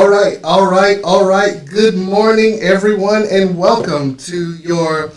All right. Good morning, everyone, and welcome to your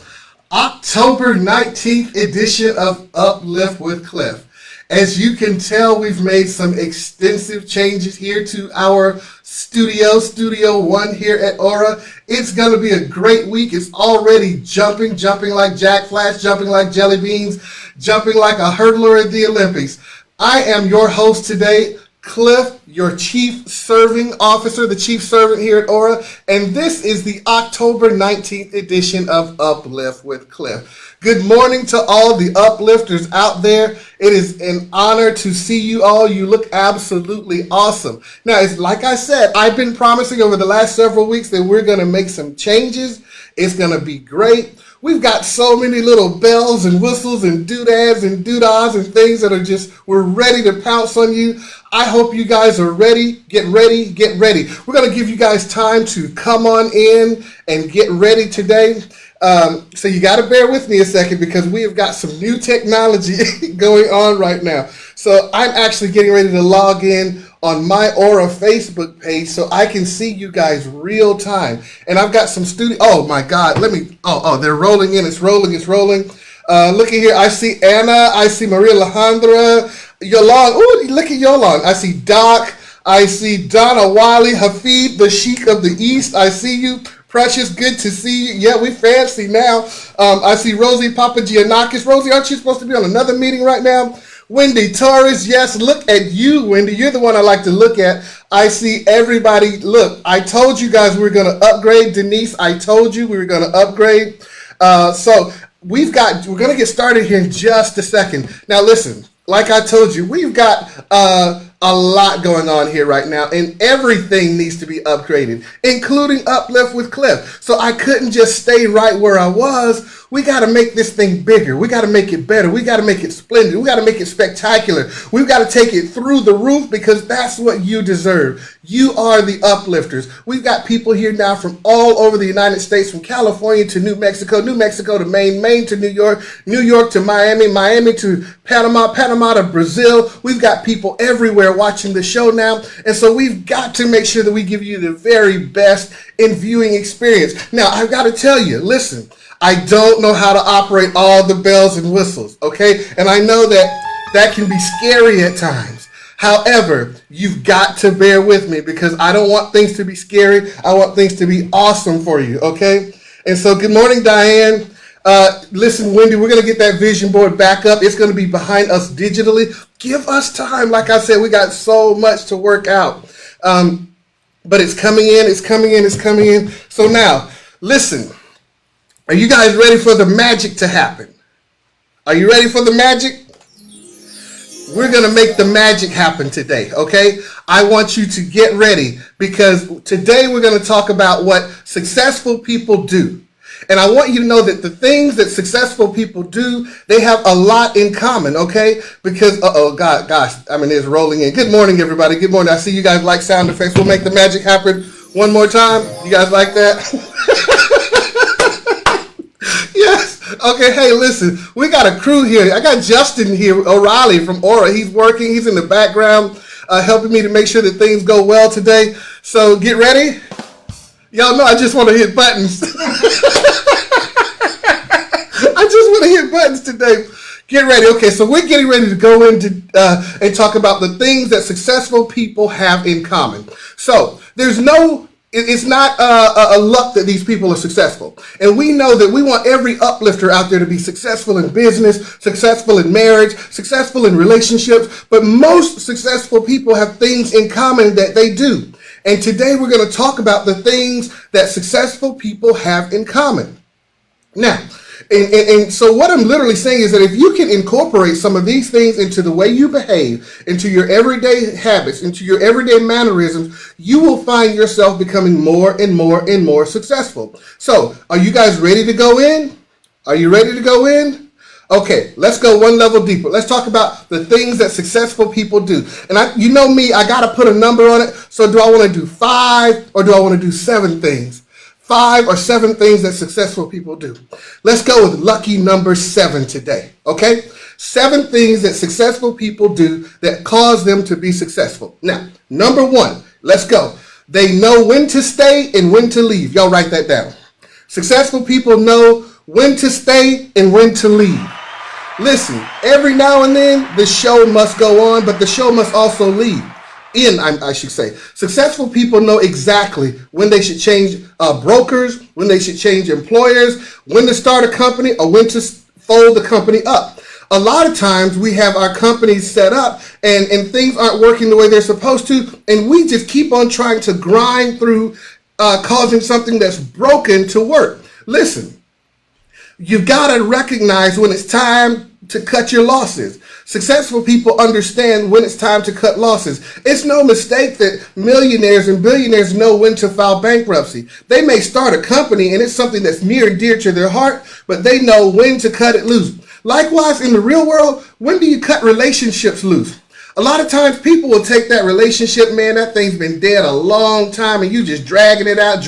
October 19th edition of Uplift with Cliff. As you can tell, we've made some extensive changes here to our Studio One here at ORRA. It's going to be a great week. It's already jumping like Jack Flash, jumping like jelly beans, jumping like a hurdler at the Olympics. I am your host today, Cliff, your Chief Serving Officer, the Chief Servant here at ORRA, and this is the October 19th edition of Uplift with Cliff. Good morning to all the uplifters out there. It is an honor to see you all. You look absolutely awesome. Now, it's like I said, I've been promising over the last several weeks that we're going to make some changes. It's going to be great. We've got so many little bells and whistles and doodads and doodahs and things that are we're ready to pounce on you. I hope you guys are ready. Get ready. We're going to give you guys time to come on in and get ready today. So you got to bear with me a second because we have got some new technology going on right now. So I'm actually getting ready to log in on my ORRA Facebook page so I can see you guys real time. And I've got some oh my God, they're rolling in. It's rolling. Look at here. I see Anna. I see Maria Alejandra. Yolong. Ooh, look at Yolong. I see Doc. I see Donna Wiley. Hafid, the Sheik of the East. I see you. Precious, good to see you. Yeah, we fancy now. I see Rosie Papagiannakis. Rosie, aren't you supposed to be on another meeting right now? Wendy Torres, yes, look at you, Wendy. You're the one I like to look at. I see everybody. Look, I told you guys we were going to upgrade. Denise, I told you we were going to upgrade. So we're going to get started here in just a second. Now, listen, like I told you, we've got a lot going on here right now, and everything needs to be upgraded, including Uplift with Cliff. So I couldn't just stay right where I was. We got to make this thing bigger. We got to make it better. We got to make it splendid. We got to make it spectacular. We've got to take it through the roof because that's what you deserve. You are the uplifters. We've got people here now from all over the United States, from California to New Mexico to Maine, Maine to New York, New York to Miami, Miami to Panama, Panama to Brazil. We've got people everywhere watching the show now. And so we've got to make sure that we give you the very best in viewing experience. Now, I've got to tell you, listen, I don't know how to operate all the bells and whistles, okay? And I know that can be scary at times. However, you've got to bear with me because I don't want things to be scary. I want things to be awesome for you, okay? And so good morning, Diane. Listen, Wendy, we're going to get that vision board back up. It's going to be behind us digitally. Give us time. Like I said, we got so much to work out. But it's coming in. So now, listen. Are you guys ready for the magic to happen? Are you ready for the magic? We're going to make the magic happen today, okay? I want you to get ready because today we're going to talk about what successful people do. And I want you to know that the things that successful people do, they have a lot in common, okay? Because, it's rolling in. Good morning, everybody. Good morning. I see you guys like sound effects. We'll make the magic happen one more time. You guys like that? Yes. Okay, hey, listen, we got a crew here. I got Justin here, O'Reilly from ORRA. He's working. He's in the background helping me to make sure that things go well today. So get ready. Y'all know I just want to hit buttons. I just want to hit buttons today. Get ready. Okay, so we're getting ready to go into and talk about the things that successful people have in common. So it's not a luck that these people are successful. And we know that we want every uplifter out there to be successful in business, successful in marriage, successful in relationships. But most successful people have things in common that they do. And today we're going to talk about the things that successful people have in common. Now, and so what I'm literally saying is that if you can incorporate some of these things into the way you behave, into your everyday habits, into your everyday mannerisms, you will find yourself becoming more and more successful. So are you guys ready to go in? Are you ready to go in? Okay, let's go one level deeper. Let's talk about the things that successful people do. And you know me, I got to put a number on it. So do I want to do 5 or do I want to do 7 things? 5 or 7 things that successful people do. Let's go with lucky number 7 today, okay? 7 things that successful people do that cause them to be successful. Now, number 1, let's go. They know when to stay and when to leave. Y'all write that down. Successful people know when to stay and when to leave. Listen, every now and then the show must go on, but the show must also leave. I should say. Successful people know exactly when they should change brokers, when they should change employers, when to start a company, or when to fold the company up. A lot of times we have our companies set up and things aren't working the way they're supposed to, and we just keep on trying to grind through causing something that's broken to work. Listen, you've got to recognize when it's time to cut your losses. Successful people understand when it's time to cut losses. It's no mistake that millionaires and billionaires know when to file bankruptcy. They may start a company and it's something that's near and dear to their heart, but they know when to cut it loose. Likewise, in the real world, when do you cut relationships loose? A lot of times people will take that relationship, man, that thing's been dead a long time and you just dragging it out.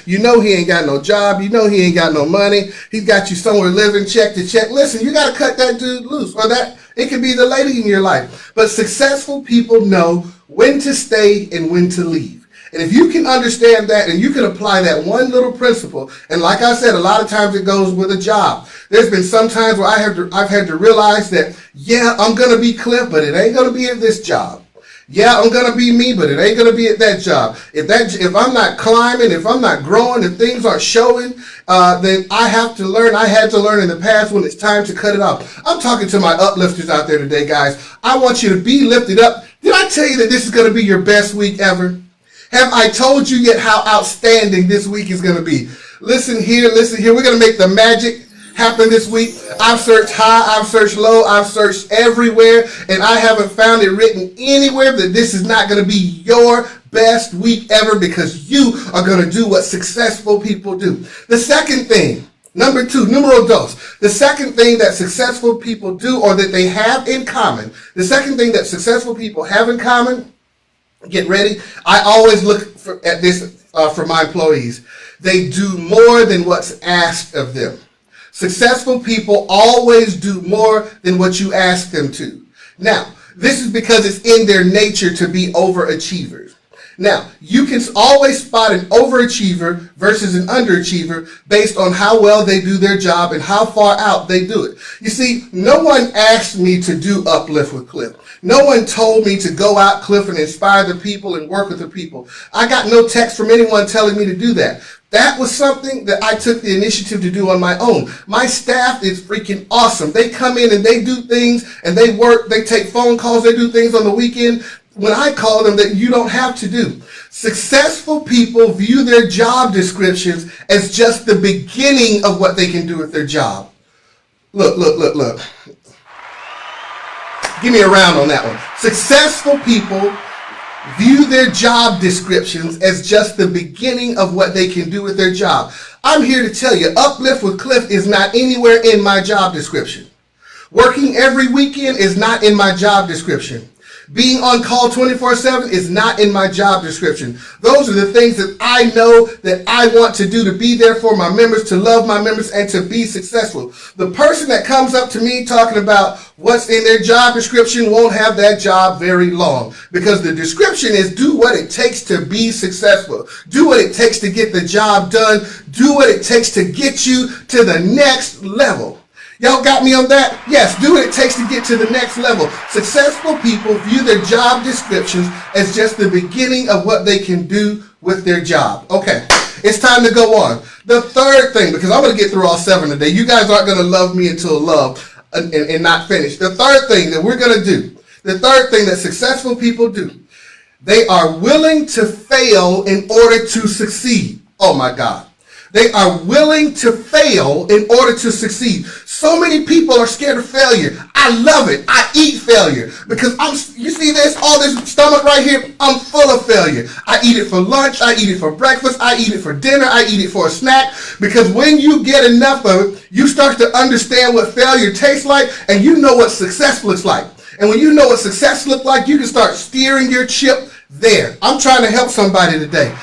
You know he ain't got no job. You know he ain't got no money. He's got you somewhere living check to check. Listen, you got to cut that dude loose, or that it could be the lady in your life. But successful people know when to stay and when to leave. And if you can understand that and you can apply that one little principle, and like I said, a lot of times it goes with a job. There's been some times where I've had to realize that, yeah, I'm going to be Cliff, but it ain't going to be at this job. Yeah, I'm going to be me, but it ain't going to be at that job. If I'm not climbing, if I'm not growing, if things aren't showing, then I had to learn in the past when it's time to cut it off. I'm talking to my uplifters out there today, guys. I want you to be lifted up. Did I tell you that this is going to be your best week ever? Have I told you yet how outstanding this week is going to be? Listen here. We're going to make the magic happen this week. I've searched high, I've searched low, I've searched everywhere, and I haven't found it written anywhere that this is not going to be your best week ever, because you are going to do what successful people do. The second thing, number two, numero dos, the second thing that successful people do, or that they have in common, the second thing that successful people have in common, get ready. I always look at this for my employees. They do more than what's asked of them. Successful people always do more than what you ask them to. Now, this is because it's in their nature to be overachievers. Now, you can always spot an overachiever versus an underachiever based on how well they do their job and how far out they do it. You see, no one asked me to do Uplift with Cliff. No one told me to go out, Cliff, and inspire the people and work with the people. I got no text from anyone telling me to do that. That was something that I took the initiative to do on my own. My staff is freaking awesome. They come in and they do things and they work, they take phone calls, they do things on the weekend when I call them that you don't have to do. Successful people view their job descriptions as just the beginning of what they can do with their job. Look. Give me a round on that one. Successful people view their job descriptions as just the beginning of what they can do with their job. I'm here to tell you, Uplift with Cliff is not anywhere in my job description. Working every weekend is not in my job description. Being on call 24/7 is not in my job description. Those are the things that I know that I want to do, to be there for my members, to love my members, and to be successful. The person that comes up to me talking about what's in their job description won't have that job very long, because the description is do what it takes to be successful. Do what it takes to get the job done. Do what it takes to get you to the next level. Y'all got me on that? Yes, do what it takes to get to the next level. Successful people view their job descriptions as just the beginning of what they can do with their job. Okay, it's time to go on. The third thing, because I'm going to get through all 7 today. You guys aren't going to love me until love and not finish. The third thing that we're going to do, the third thing that successful people do, they are willing to fail in order to succeed. Oh my God. They are willing to fail in order to succeed. So many people are scared of failure. I love it. I eat failure because you see this, all this stomach right here, I'm full of failure. I eat it for lunch. I eat it for breakfast. I eat it for dinner. I eat it for a snack, because when you get enough of it, you start to understand what failure tastes like, and you know what success looks like. And when you know what success looks like, you can start steering your ship there. I'm trying to help somebody today.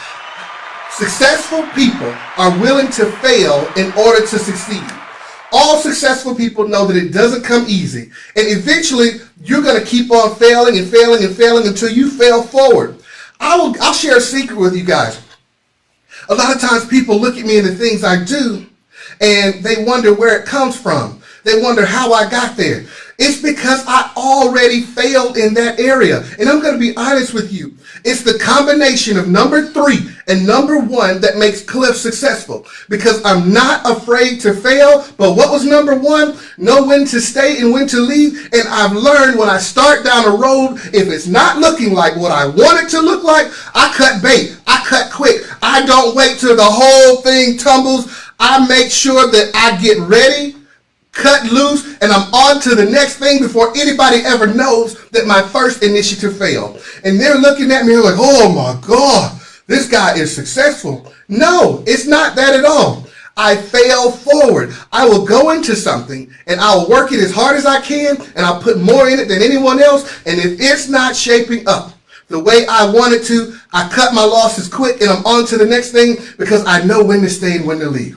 Successful people are willing to fail in order to succeed. All successful people know that it doesn't come easy. And eventually, you're going to keep on failing and failing and failing until you fail forward. I'll share a secret with you guys. A lot of times people look at me and the things I do, and they wonder where it comes from. They wonder how I got there. It's because I already failed in that area. And I'm going to be honest with you. It's the combination of number 3 and number 1 that makes Cliff successful. Because I'm not afraid to fail. But what was number 1? Know when to stay and when to leave. And I've learned when I start down a road, if it's not looking like what I want it to look like, I cut bait. I cut quick. I don't wait till the whole thing tumbles. I make sure that I get ready, cut loose, and I'm on to the next thing before anybody ever knows that my first initiative failed. And they're looking at me like, oh my God, this guy is successful. No, it's not that at all. I fail forward. I will go into something and I'll work it as hard as I can, and I'll put more in it than anyone else. And if it's not shaping up the way I want it to, I cut my losses quick and I'm on to the next thing because I know when to stay and when to leave.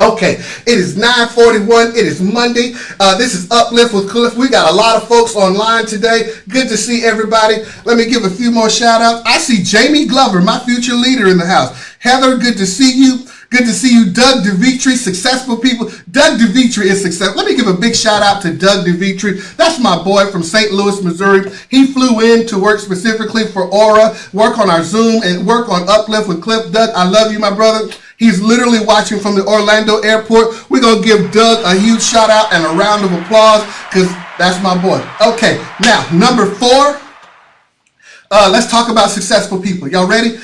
Okay, it is 9:41. It is Monday. This is Uplift with Cliff. We got a lot of folks online today. Good to see everybody. Let me give a few more shout outs. I see Jamie Glover, my future leader, in the house. Heather, good to see you. Good to see you. Doug DeVitri, successful people. Doug DeVitri is successful. Let me give a big shout out to Doug DeVitri. That's my boy from St. Louis, Missouri. He flew in to work specifically for ORRA, work on our Zoom, and work on Uplift with Cliff. Doug, I love you, my brother. He's literally watching from the Orlando airport. We're going to give Doug a huge shout out and a round of applause because that's my boy. Okay, now, number 4. Let's talk about successful people. Y'all ready?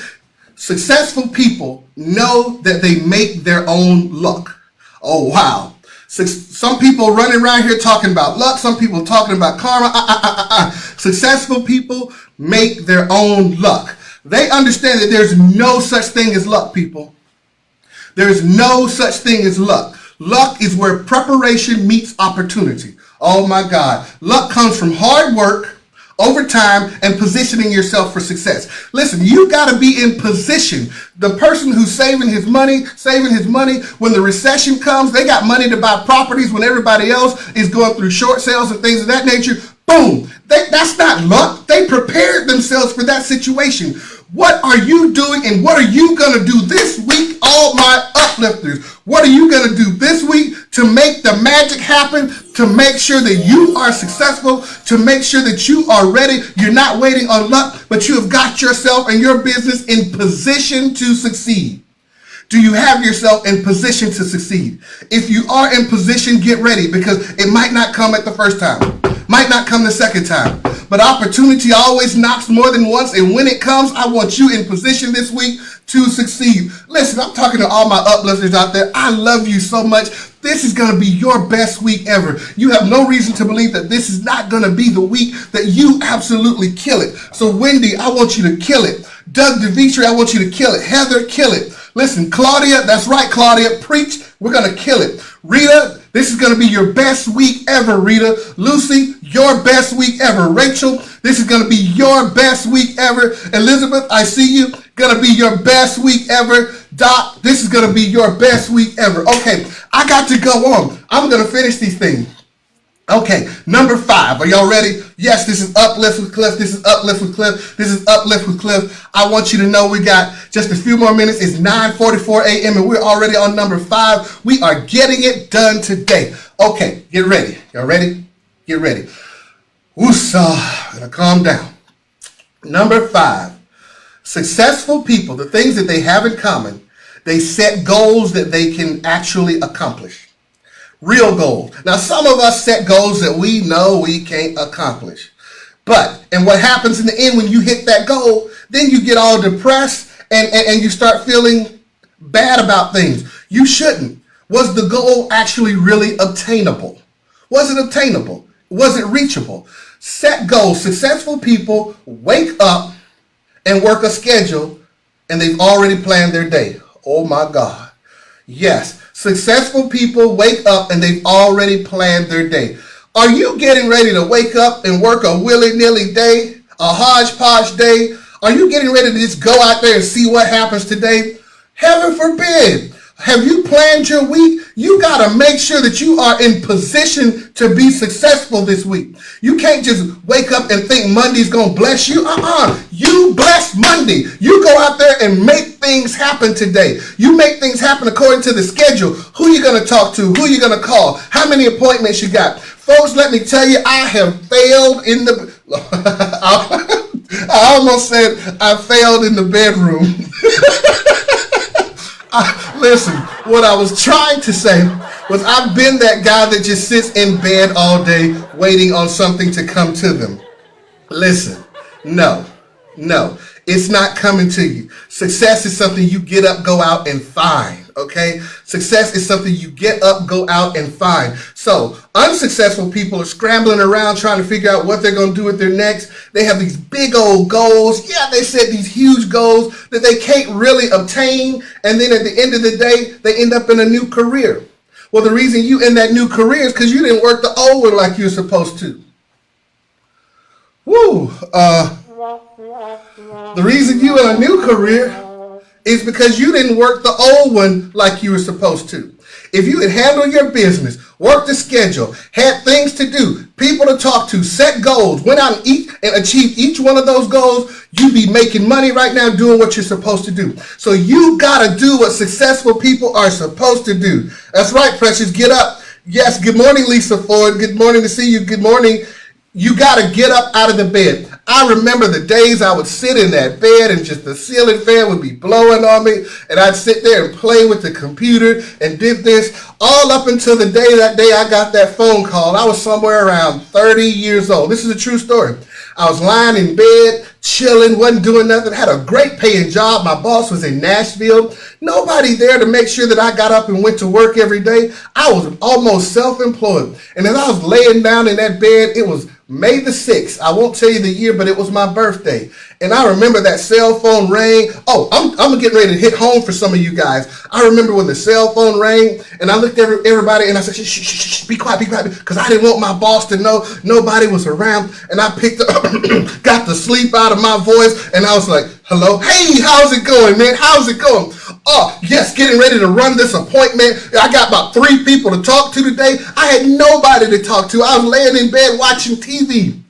Successful people know that they make their own luck. Oh, wow. Some people running around here talking about luck. Some people talking about karma. Successful people make their own luck. They understand that there's no such thing as luck, people. There's no such thing as luck. Luck is where preparation meets opportunity. Oh my God. Luck comes from hard work, overtime, and positioning yourself for success. Listen, you got to be in position. The person who's saving his money, when the recession comes, they got money to buy properties when everybody else is going through short sales and things of that nature. Boom. That's not luck. They prepared themselves for that situation. What are you doing and what are you going to do this week, all my uplifters? What are you going to do this week to make the magic happen, to make sure that you are successful, to make sure that you are ready? You're not waiting on luck, but you have got yourself and your business in position to succeed. Do you have yourself in position to succeed? If you are in position, get ready because it might not come at the first time, might not come the second time. But opportunity always knocks more than once, and when it comes, I want you in position this week to succeed. Listen, I'm talking to all my uplifters out there. I love you so much. This is going to be your best week ever. You have no reason to believe that this is not going to be the week that you absolutely kill it. So Wendy, I want you to kill it. Doug DeVitri, I want you to kill it. Heather, kill it. Listen, Claudia, that's right, Claudia, preach. We're going to kill it. Rita, this is going to be your best week ever, Rita. Lucy, your best week ever. Rachel, this is going to be your best week ever. Elizabeth, I see you. Going to be your best week ever. Doc, this is going to be your best week ever. Okay, I got to go on. I'm going to finish these things. Okay, number 5. Are y'all ready? Yes, this is Uplift with Cliff. This is Uplift with Cliff. This is Uplift with Cliff. I want you to know we got just a few more minutes. It's 9:44 a.m. and we're already on number 5. We are getting it done today. Okay, get ready. Y'all ready? Get ready. Woosah. Gonna calm down. Number 5. Successful people, the things that they have in common, they set goals that they can actually accomplish. Real goals. Now, some of us set goals that we know we can't accomplish. And what happens in the end when you hit that goal, then you get all depressed and you start feeling bad about things. You shouldn't. Was the goal actually really obtainable? Was it obtainable? Was it reachable? Set goals. Successful people wake up and work a schedule and they've already planned their day. Oh my God. Yes. Successful people wake up and they've already planned their day. Are you getting ready to wake up and work a willy-nilly day, a hodgepodge day? Are you getting ready to just go out there and see what happens today? Heaven forbid. Have you planned your week? You got to make sure that you are in position to be successful this week. You can't just wake up and think Monday's going to bless you. You bless Monday. You go out there and make things happen today. You make things happen according to the schedule. Who you going to talk to? Who you going to call? How many appointments you got? Folks, let me tell you, I have failed in the... I almost said I failed in the bedroom. Listen, what I was trying to say was I've been that guy that just sits in bed all day waiting on something to come to them. Listen, no, it's not coming to you. Success is something you get up, go out, and find. Okay? Success is something you get up, go out, and find. So, unsuccessful people are scrambling around trying to figure out what they're going to do with their next. They have these big old goals. Yeah, they set these huge goals that they can't really obtain. And then at the end of the day, they end up in a new career. Well, the reason you in that new career is because you didn't work the old one like you're supposed to. The reason you in a new career is because you didn't work the old one like you were supposed to. If you had handled your business, worked the schedule, had things to do, people to talk to, set goals, went out and achieved each one of those goals, you'd be making money right now doing what you're supposed to do. So you got to do what successful people are supposed to do. That's right, precious. Get up. Yes, good morning, Lisa Ford. Good morning to see you. Good morning. You got to get up out of the bed. I remember the days I would sit in that bed and just the ceiling fan would be blowing on me, and I'd sit there and play with the computer and did this all up until the day I got that phone call. I was somewhere around 30 years old. This is a true story. I was lying in bed, chilling, wasn't doing nothing, had a great paying job. My boss was in Nashville. Nobody there to make sure that I got up and went to work every day. I was almost self-employed. And as I was laying down in that bed, it was May the 6th. I won't tell you the year, but it was my birthday. And I remember that cell phone rang. Oh, I'm getting ready to hit home for some of you guys. I remember when the cell phone rang, and I looked at everybody and I said, shh, be quiet, because I didn't want my boss to know nobody was around. And I picked up, got the sleep out of my voice, and I was like, hello? Hey, how's it going, man? How's it going? Oh, yes, getting ready to run this appointment. I got about 3 people to talk to today. I had nobody to talk to. I was laying in bed watching TV.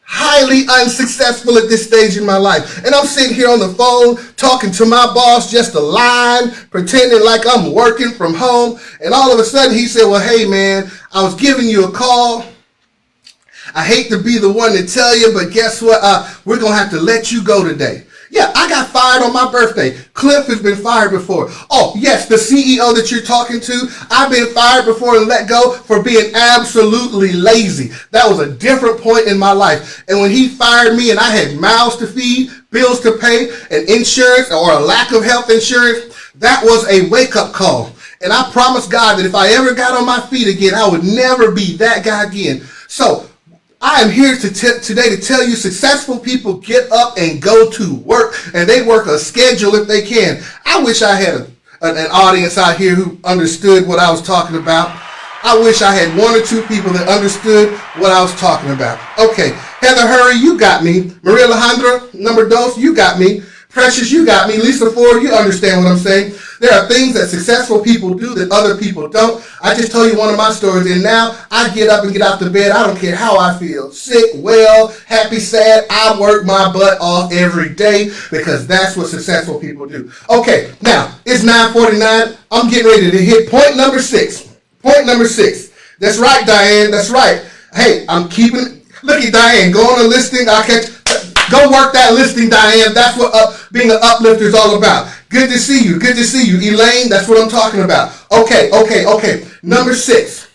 Highly unsuccessful at this stage in my life. And I'm sitting here on the phone talking to my boss, just a line, pretending like I'm working from home. And all of a sudden he said, well, hey, man, I was giving you a call. I hate to be the one to tell you, but guess what? We're going to have to let you go today. Yeah, I got fired on my birthday. Cliff has been fired before. Oh, yes, the CEO that you're talking to, I've been fired before and let go for being absolutely lazy. That was a different point in my life. And when he fired me and I had mouths to feed, bills to pay, and insurance or a lack of health insurance, that was a wake-up call. And I promised God that if I ever got on my feet again, I would never be that guy again. So I am here today to tell you successful people get up and go to work, and they work a schedule if they can. I wish I had an audience out here who understood what I was talking about. I wish I had 1 or 2 people that understood what I was talking about. Okay, Heather Hurry, you got me. Maria Alejandra, number dos, you got me. Precious, you got me. Lisa Ford, you understand what I'm saying. There are things that successful people do that other people don't. I just told you one of my stories, and now I get up and get out the bed. I don't care how I feel. Sick, well, happy, sad. I work my butt off every day because that's what successful people do. Okay, now, it's 9:49. I'm getting ready to hit point number 6. Point number 6. That's right, Diane. That's right. Hey, look at Diane. Go on a listing. Go work that listing, Diane. That's what being an uplifter is all about. Good to see you. Good to see you. Elaine, that's what I'm talking about. Okay. Number 6.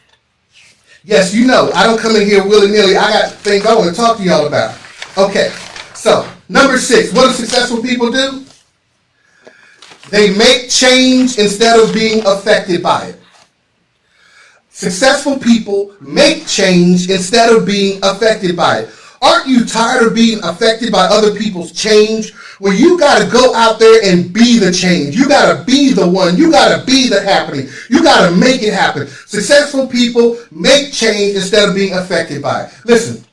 Yes, you know, I don't come in here willy-nilly. I got things I want to talk to y'all about. Okay, so number 6. What do successful people do? They make change instead of being affected by it. Successful people make change instead of being affected by it. Aren't you tired of being affected by other people's change? Well, you got to go out there and be the change. You got to be the one. You got to be the happening. You got to make it happen. Successful people make change instead of being affected by it. Listen,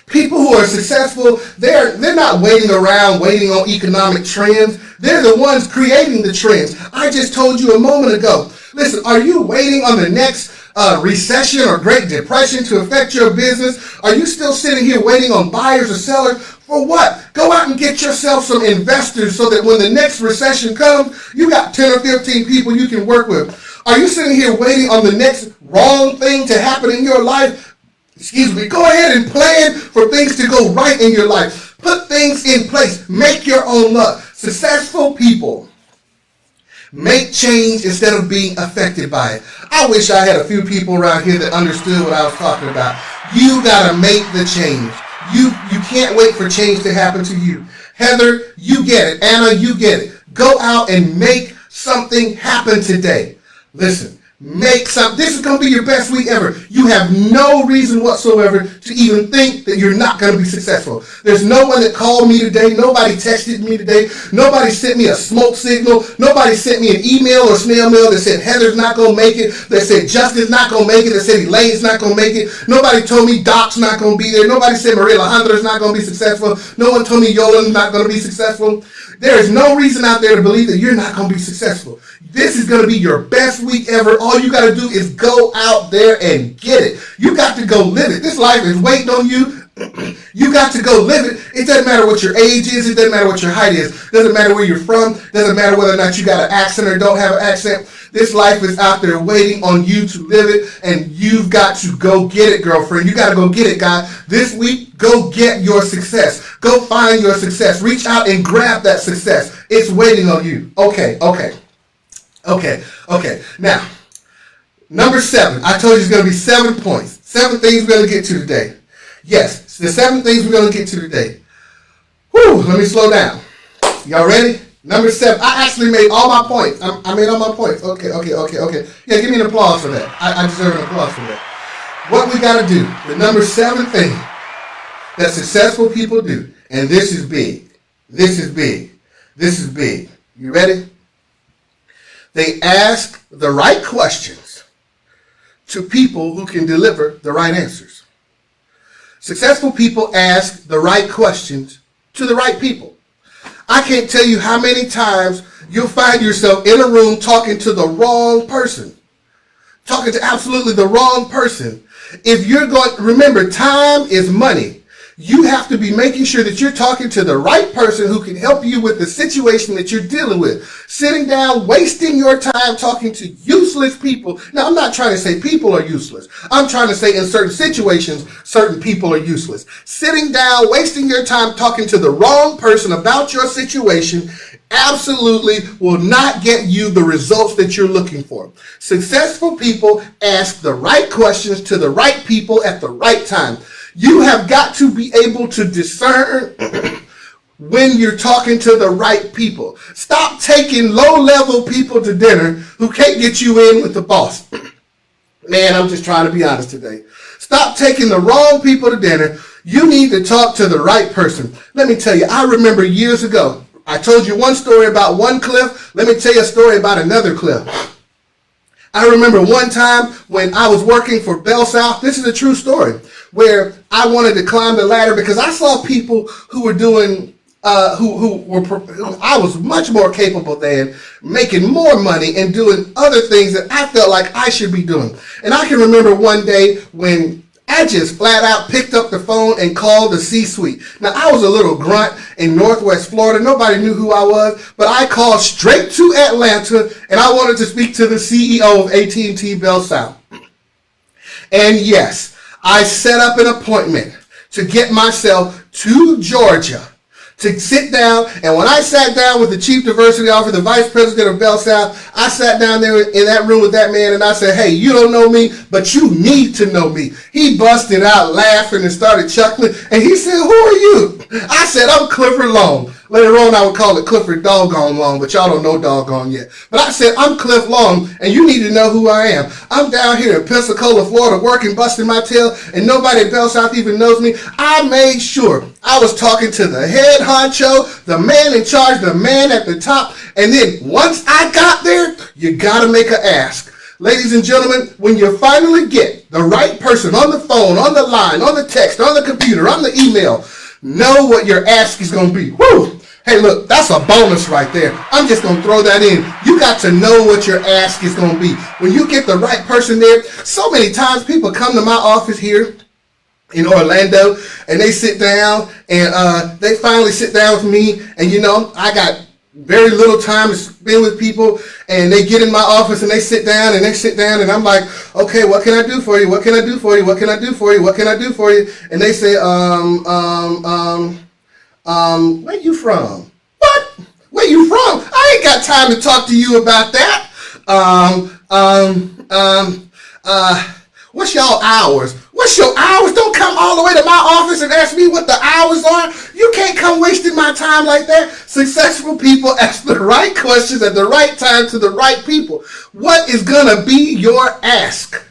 People who are successful, they're not waiting around, waiting on economic trends. They're the ones creating the trends. I just told you a moment ago. Listen, are you waiting on the next recession or Great Depression to affect your business? Are you still sitting here waiting on buyers or sellers? For what? Go out and get yourself some investors so that when the next recession comes, you got 10 or 15 people you can work with. Are you sitting here waiting on the next wrong thing to happen in your life? Go ahead and plan for things to go right in your life. Put things in place. Make your own luck. Successful people make change instead of being affected by it. I wish I had a few people around here that understood what I was talking about. You got to make the change. You can't wait for change to happen to you. Heather, you get it. Anna, you get it. Go out and make something happen today. Listen. This is going to be your best week ever. You have no reason whatsoever to even think that you're not going to be successful. There's no one that called me today. Nobody texted me today. Nobody sent me a smoke signal. Nobody sent me an email or snail mail that said Heather's not going to make it. That said Justin's not going to make it. That said Elaine's not going to make it. Nobody told me Doc's not going to be there. Nobody said Maria Alejandro's not going to be successful. No one told me Yolan's not going to be successful. There is no reason out there to believe that you're not going to be successful. This is going to be your best week ever. All you got to do is go out there and get it. You got to go live it. This life is waiting on you. You got to go live it. It doesn't matter what your age is. It doesn't matter what your height is. It doesn't matter where you're from. It doesn't matter whether or not you got an accent or don't have an accent. This life is out there waiting on you to live it, and you've got to go get it, girlfriend. You got to go get it, guy. This week, go get your success. Go find your success. Reach out and grab that success. It's waiting on you. Okay. Now, number 7. I told you it's going to be 7 points. 7 things we're going to get to today. Yes, the 7 things we're going to get to today. Whew, let me slow down. Y'all ready? Number 7. I actually made all my points. I made all my points. Okay. Yeah, give me an applause for that. I deserve an applause for that. What we got to do, the number 7 thing that successful people do, and this is big. This is big. You ready? They ask the right questions to people who can deliver the right answers. Successful people ask the right questions to the right people. I can't tell you how many times you'll find yourself in a room talking to the wrong person. Talking to absolutely the wrong person. If you're going, remember, time is money. You have to be making sure that you're talking to the right person who can help you with the situation that you're dealing with. Sitting down, wasting your time talking to useless people. Now, I'm not trying to say people are useless. I'm trying to say in certain situations, certain people are useless. Sitting down, wasting your time talking to the wrong person about your situation absolutely will not get you the results that you're looking for. Successful people ask the right questions to the right people at the right time. You have got to be able to discern when you're talking to the right people. Stop taking low-level people to dinner who can't get you in with the boss. Man, I'm just trying to be honest today. Stop taking the wrong people to dinner. You need to talk to the right person. Let me tell you, I remember years ago, I told you one story about one cliff. Let me tell you a story about another cliff. I remember one time when I was working for Bell South. This is a true story, where I wanted to climb the ladder because I saw people who were doing, who I was much more capable than, making more money and doing other things that I felt like I should be doing. And I can remember one day when I just flat out picked up the phone and called the C-suite. Now, I was a little grunt in Northwest Florida. Nobody knew who I was, but I called straight to Atlanta, and I wanted to speak to the CEO of AT&T Bell South. And yes, I set up an appointment to get myself to Georgia to sit down. And when I sat down with the Chief Diversity Officer, the Vice President of Bell South, I sat down there in that room with that man and I said, hey, you don't know me, but you need to know me. He busted out laughing and started chuckling. And he said, who are you? I said, I'm Clifford Long. Later on, I would call it Clifford Doggone Long, but y'all don't know Doggone yet. But I said, I'm Cliff Long, and you need to know who I am. I'm down here in Pensacola, Florida, working, busting my tail, and nobody at Bell South even knows me. I made sure I was talking to the head honcho, the man in charge, the man at the top. And then once I got there, you got to make an ask. Ladies and gentlemen, when you finally get the right person on the phone, on the line, on the text, on the computer, on the email, know what your ask is going to be. Woo! Hey, look, that's a bonus right there. I'm just going to throw that in. You got to know what your ask is going to be. When you get the right person there, so many times people come to my office here in Orlando, and they sit down, and they finally sit down with me, and I got very little time to spend with people, and they get in my office and they sit down, and I'm like, okay, what can I do for you? What can I do for you? What can I do for you? What can I do for you? And they say, where you from? What? Where you from? I ain't got time to talk to you about that. What's y'all hours? What's your hours? Don't come all the way to my office and ask me what the hours are. You can't come wasting my time like that. Successful people ask the right questions at the right time to the right people. What is going to be your ask?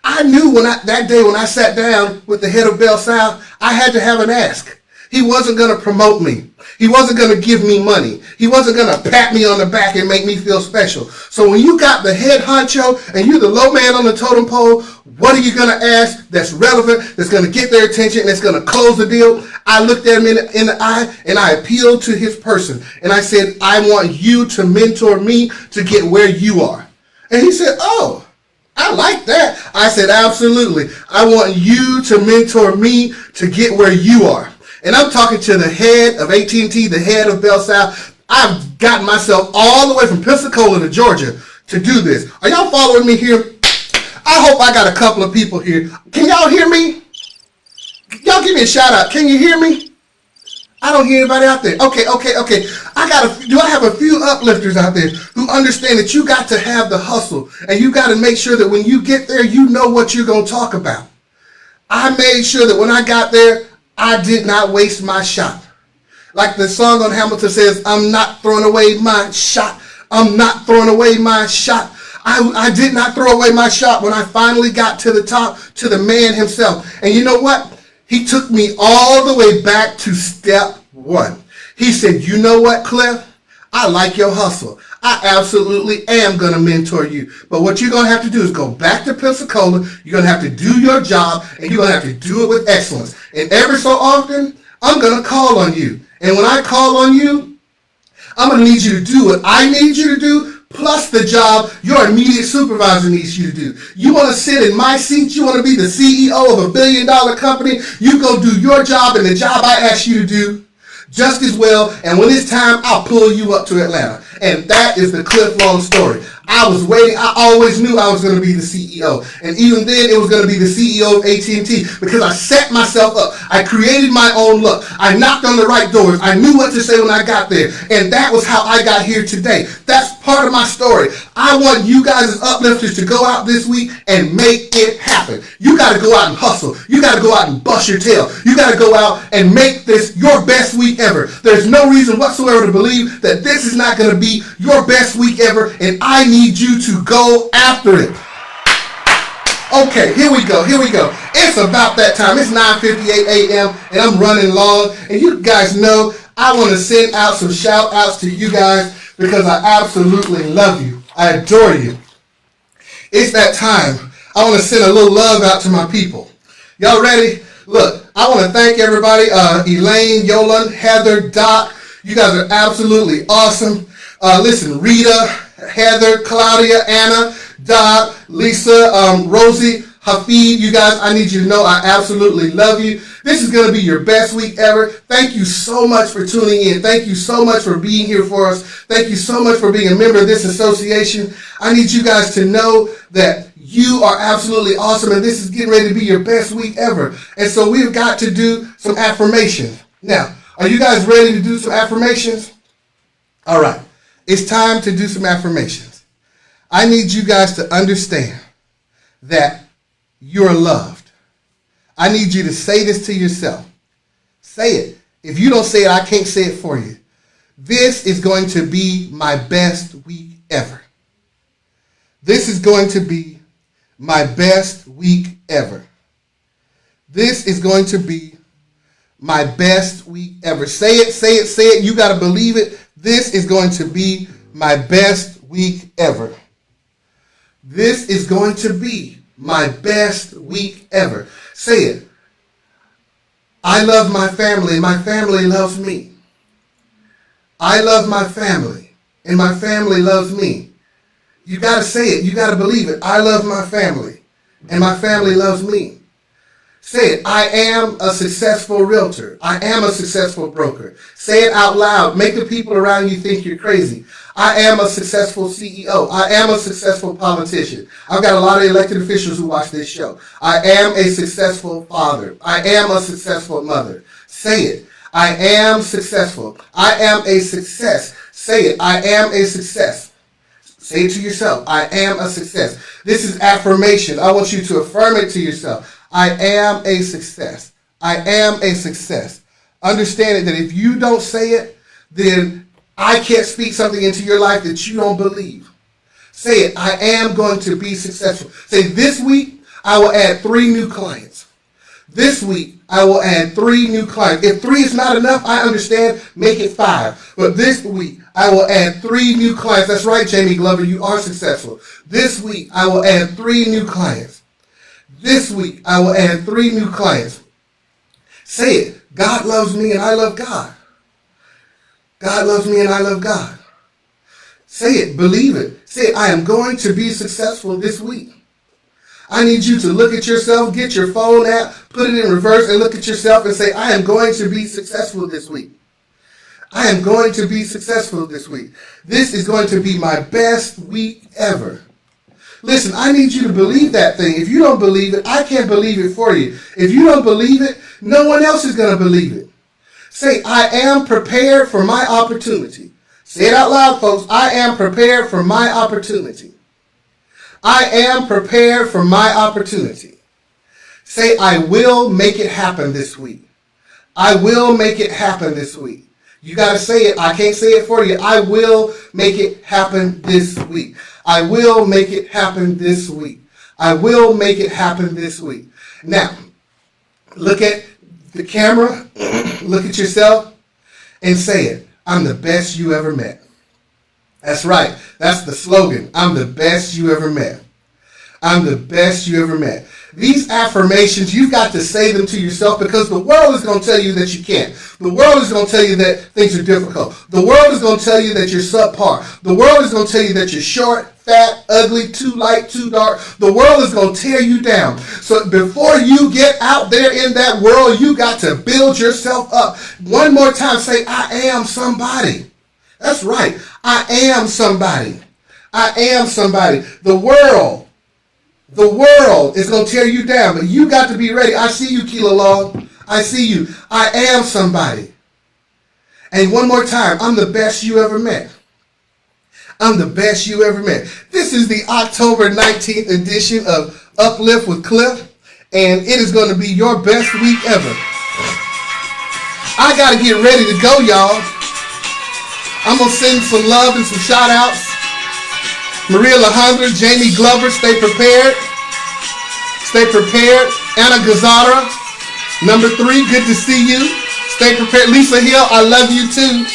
I knew that day when I sat down with the head of Bell South, I had to have an ask. He wasn't going to promote me. He wasn't going to give me money. He wasn't going to pat me on the back and make me feel special. So when you got the head honcho and you're the low man on the totem pole, what are you going to ask that's relevant, that's going to get their attention, and that's going to close the deal? I looked at him in the eye and I appealed to his person. And I said, I want you to mentor me to get where you are. And he said, oh, I like that. I said, absolutely. I want you to mentor me to get where you are. And I'm talking to the head of AT&T, the head of Bell South. I've gotten myself all the way from Pensacola to Georgia to do this. Are y'all following me here? I hope I got a couple of people here. Can y'all hear me? Y'all give me a shout out. Can you hear me? I don't hear anybody out there. Okay. Do I have a few uplifters out there who understand that you got to have the hustle and you got to make sure that when you get there, you know what you're going to talk about. I made sure that when I got there, I did not waste my shot. Like the song on Hamilton says, I'm not throwing away my shot. I'm not throwing away my shot. I did not throw away my shot when I finally got to the top, to the man himself. And you know what? He took me all the way back to step one. He said, you know what, Cliff? I like your hustle. I absolutely am going to mentor you. But what you're going to have to do is go back to Pensacola. You're going to have to do your job, and you're going to have to do it with excellence. And every so often, I'm going to call on you. And when I call on you, I'm going to need you to do what I need you to do, plus the job your immediate supervisor needs you to do. You want to sit in my seat? You want to be the CEO of $1 billion company? You go do your job and the job I asked you to do just as well. And when it's time, I'll pull you up to Atlanta. And that is the Cliff Long story. I was waiting. I always knew I was going to be the CEO. And even then, it was going to be the CEO of AT&T because I set myself up. I created my own luck. I knocked on the right doors. I knew what to say when I got there. And that was how I got here today. That's part of my story. I want you guys as uplifters to go out this week and make it happen. You got to go out and hustle. You got to go out and bust your tail. You got to go out and make this your best week ever. There's no reason whatsoever to believe that this is not going to be your best week ever, and I need you to go after it. Okay, here we go. It's about that time. It's 9:58 a.m. and I'm running long. And you guys know I want to send out some shout outs to you guys because I absolutely love you. I adore you. It's that time. I want to send a little love out to my people. Y'all ready? Look, I want to thank everybody. Elaine, Yolan, Heather, Doc. You guys are absolutely awesome. Listen, Rita, Heather, Claudia, Anna, Doc, Lisa, Rosie, Hafid, you guys, I need you to know I absolutely love you. This is going to be your best week ever. Thank you so much for tuning in. Thank you so much for being here for us. Thank you so much for being a member of this association. I need you guys to know that you are absolutely awesome, and this is getting ready to be your best week ever. And so we've got to do some affirmations. Now, are you guys ready to do some affirmations? All right. It's time to do some affirmations. I need you guys to understand that you're loved. I need you to say this to yourself. Say it. If you don't say it, I can't say it for you. This is going to be my best week ever. This is going to be my best week ever. This is going to be my best week ever. Say it, say it, say it. You got to believe it. This is going to be my best week ever. This is going to be my best week ever. Say it. I love my family and my family loves me. I love my family and my family loves me. You got to say it. You got to believe it. I love my family and my family loves me. Say it. I am a successful realtor. I am a successful broker. Say it out loud. Make the people around you think you're crazy. I am a successful CEO. I am a successful politician. I've got a lot of elected officials who watch this show. I am a successful father. I am a successful mother. Say it. I am successful. I am a success. Say it. I am a success. Say it to yourself. I am a success. This is affirmation. I want you to affirm it to yourself. I am a success. I am a success. Understand that if you don't say it, then I can't speak something into your life that you don't believe. Say it. I am going to be successful. Say, this week, I will add 3 new clients. This week, I will add 3 new clients. If 3 is not enough, I understand. Make it 5. But this week, I will add 3 new clients. That's right, Jamie Glover. You are successful. This week, I will add 3 new clients. This week, I will add 3 new clients. Say it. God loves me and I love God. God loves me and I love God. Say it. Believe it. Say it. I am going to be successful this week. I need you to look at yourself, get your phone app, put it in reverse and look at yourself and say, I am going to be successful this week. I am going to be successful this week. This is going to be my best week ever. Listen, I need you to believe that thing. If you don't believe it, I can't believe it for you. If you don't believe it, no one else is going to believe it. Say, I am prepared for my opportunity. Say it out loud, folks. I am prepared for my opportunity. I am prepared for my opportunity. Say, I will make it happen this week. I will make it happen this week. You got to say it. I can't say it for you. I will make it happen this week. I will make it happen this week. I will make it happen this week. Now, look at the camera, look at yourself, and say it. I'm the best you ever met. That's right. That's the slogan. I'm the best you ever met. I'm the best you ever met. These affirmations, you've got to say them to yourself because the world is going to tell you that you can't. The world is going to tell you that things are difficult. The world is going to tell you that you're subpar. The world is going to tell you that you're short, fat, ugly, too light, too dark. The world is going to tear you down. So before you get out there in that world, you got to build yourself up. One more time, say, I am somebody. That's right. I am somebody. I am somebody. The world is going to tear you down, but you got to be ready. I see you, Keela Long. I see you. I am somebody. And one more time, I'm the best you ever met. I'm the best you ever met. This is the October 19th edition of Uplift with Cliff, and it is going to be your best week ever. I got to get ready to go, y'all. I'm going to send some love and some shout-outs. Maria Alejandra, Jamie Glover, stay prepared. Stay prepared. Anna Gazara, number 3, good to see you. Stay prepared. Lisa Hill, I love you too.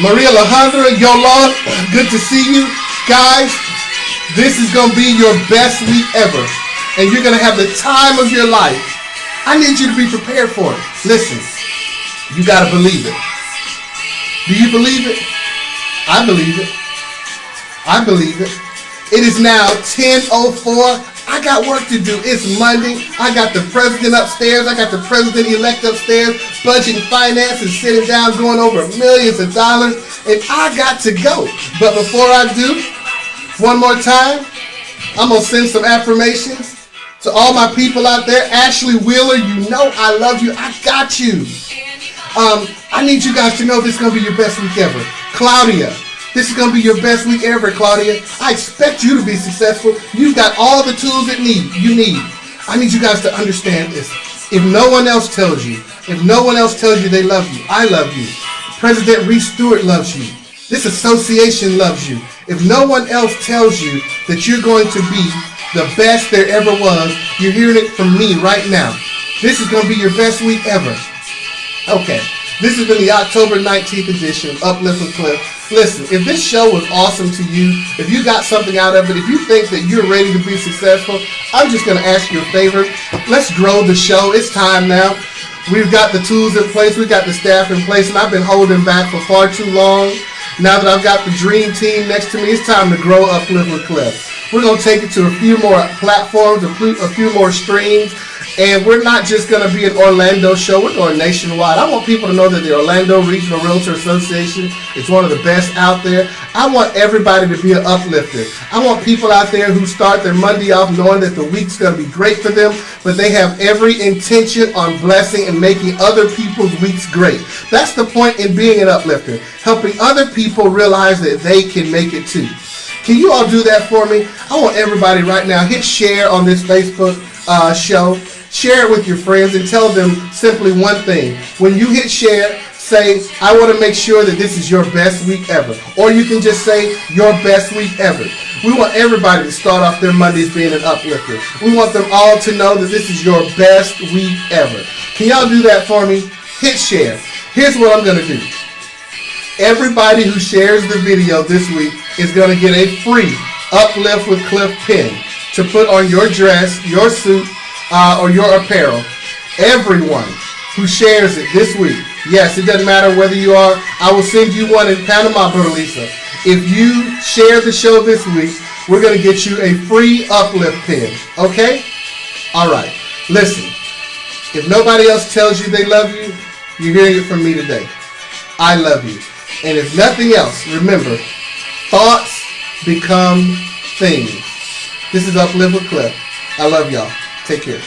Maria Alejandra, Yolanda, good to see you. Guys, this is going to be your best week ever. And you're going to have the time of your life. I need you to be prepared for it. Listen, you got to believe it. Do you believe it? I believe it. I believe it. It is now 10:04. I got work to do. It's Monday. I got the president upstairs. I got the president-elect upstairs, budget and finance, and sitting down going over millions of dollars. And I got to go. But before I do, one more time, I'm going to send some affirmations to all my people out there. Ashley Wheeler, you know I love you. I got you. I need you guys to know this is going to be your best week ever. Claudia, this is going to be your best week ever, Claudia. I expect you to be successful. You've got all the tools that you need. I need you guys to understand this. If no one else tells you, they love you, I love you. President Reese Stewart loves you. This association loves you. If no one else tells you that you're going to be the best there ever was, you're hearing it from me right now. This is going to be your best week ever. Okay, this has been the October 19th edition of Uplift with Cliff. Listen, if this show was awesome to you, if you got something out of it, if you think that you're ready to be successful, I'm just going to ask you a favor. Let's grow the show. It's time now. We've got the tools in place. We've got the staff in place, and I've been holding back for far too long. Now that I've got the dream team next to me, it's time to grow Uplift with Cliff. We're going to take it to a few more platforms, a few more streams. And we're not just going to be an Orlando show. We're going nationwide. I want people to know that the Orlando Regional Realtor Association is one of the best out there. I want everybody to be an uplifter. I want people out there who start their Monday off knowing that the week's going to be great for them, but they have every intention on blessing and making other people's weeks great. That's the point in being an uplifter, helping other people realize that they can make it too. Can you all do that for me? I want everybody right now, hit share on this Facebook show. Share it with your friends and tell them simply one thing. When you hit share, say, I want to make sure that this is your best week ever. Or you can just say, your best week ever. We want everybody to start off their Mondays being an uplifter. We want them all to know that this is your best week ever. Can y'all do that for me? Hit share. Here's what I'm going to do. Everybody who shares the video this week is going to get a free Uplift with Cliff pin to put on your dress, your suit, or your apparel. Everyone who shares it this week, yes, it doesn't matter whether you are, I will send you one in Panama, Berlisa. If you share the show this week, we're going to get you a free Uplift pin, okay? All right, listen, if nobody else tells you they love you, you're hearing it from me today. I love you. And if nothing else, remember, thoughts become things. This is Uplift with Cliff. I love y'all. Take care.